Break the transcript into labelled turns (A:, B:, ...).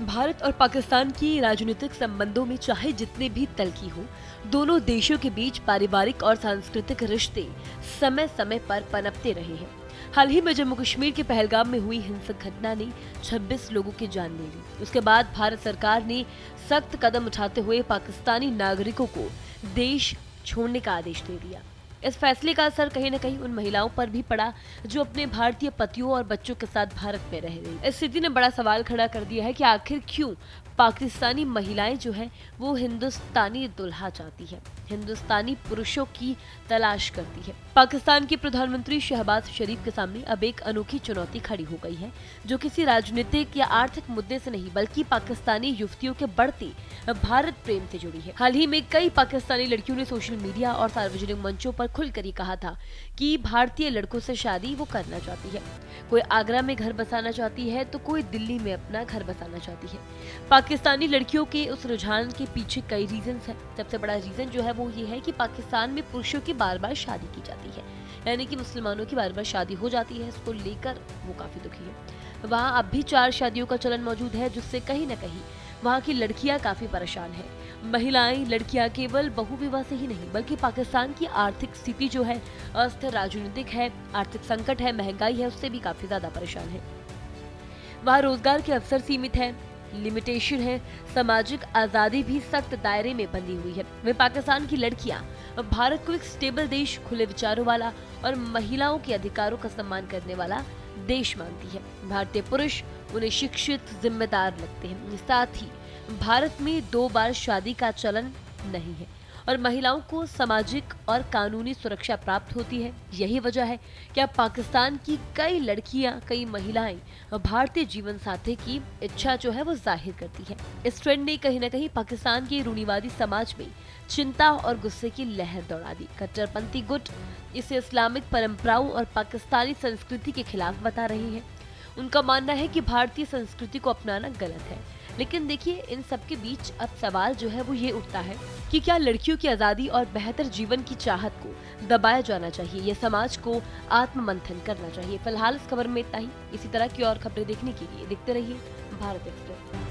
A: भारत और पाकिस्तान की राजनीतिक संबंधों में चाहे जितने भी तल्खी हो, दोनों देशों के बीच पारिवारिक और सांस्कृतिक रिश्ते समय समय पर पनपते रहे हैं। हाल ही में जम्मू कश्मीर के पहलगाम में हुई हिंसक घटना ने 26 लोगों की जान ले ली। उसके बाद भारत सरकार ने सख्त कदम उठाते हुए पाकिस्तानी नागरिकों को देश छोड़ने का आदेश दे दिया। इस फैसले का असर कहीं न कहीं उन महिलाओं पर भी पड़ा जो अपने भारतीय पतियों और बच्चों के साथ भारत में रह रही। इस स्थिति ने बड़ा सवाल खड़ा कर दिया है कि आखिर क्यों पाकिस्तानी महिलाएं जो है वो हिंदुस्तानी दुल्हा चाहती है, हिंदुस्तानी पुरुषों की तलाश करती है। पाकिस्तान के प्रधानमंत्री शहबाज शरीफ के सामने अब एक अनोखी चुनौती खड़ी हो गई है, जो किसी राजनीतिक या आर्थिक मुद्दे से नहीं बल्कि पाकिस्तानी युवतियों के बढ़ते भारत प्रेम से जुड़ी है। हाल ही में कई पाकिस्तानी लड़कियों ने सोशल मीडिया और सार्वजनिक मंचों पर खुलकर ये कहा था कि भारतीय लड़कों से शादी वो करना चाहती है। कोई आगरा में घर बसाना चाहती है तो कोई दिल्ली में अपना घर बसाना चाहती है। पाकिस्तानी लड़कियों के उस रुझान के पीछे कई रीजंस हैं। सबसे बड़ा रीजन जो है वो ये है कि पाकिस्तान में पुरुषों की बार बार शादी की जाती है, यानी कि मुसलमानों की बार बार शादी हो जाती है। इसको लेकर वो काफी दुखी है। वहाँ अब भी 4 शादियों का चलन मौजूद है, जिससे कहीं न कहीं वहाँ की लड़कियां काफी परेशान हैं। महिलाएं, लड़कियां केवल बहुविवाह से ही नहीं बल्कि पाकिस्तान की आर्थिक स्थिति जो है, अस्थिर राजनीतिक है, आर्थिक संकट है, महंगाई है, उससे भी काफी ज्यादा परेशान है। वहाँ रोजगार के अवसर सीमित है, लिमिटेशन है, सामाजिक आजादी भी सख्त दायरे में बंधी हुई है। वे पाकिस्तान की लड़कियां भारत को एक स्टेबल देश, खुले विचारों वाला और महिलाओं के अधिकारों का सम्मान करने वाला देश मानती है। भारतीय पुरुष उन्हें शिक्षित, जिम्मेदार लगते हैं। साथ ही भारत में 2 बार शादी का चलन नहीं है और महिलाओं को सामाजिक और कानूनी सुरक्षा प्राप्त होती है। यही वजह है कि अब पाकिस्तान की कई लड़कियां, कई महिलाएं भारतीय जीवन साथी की इच्छा जो है वो जाहिर करती है। इस ट्रेंड ने कहीं न कहीं पाकिस्तान के रूढ़िवादी समाज में चिंता और गुस्से की लहर दौड़ा दी। कट्टरपंथी गुट इसे इस्लामिक परंपराओं और पाकिस्तानी संस्कृति के खिलाफ बता रही है। उनका मानना है कि भारतीय संस्कृति को अपनाना गलत है। लेकिन देखिए, इन सब के बीच अब सवाल जो है वो ये उठता है कि क्या लड़कियों की आजादी और बेहतर जीवन की चाहत को दबाया जाना चाहिए या समाज को आत्ममंथन करना चाहिए। फिलहाल इस खबर में इतना ही। इसी तरह की और खबरें देखने के लिए देखते रहिए भारत एक्सप्रेस।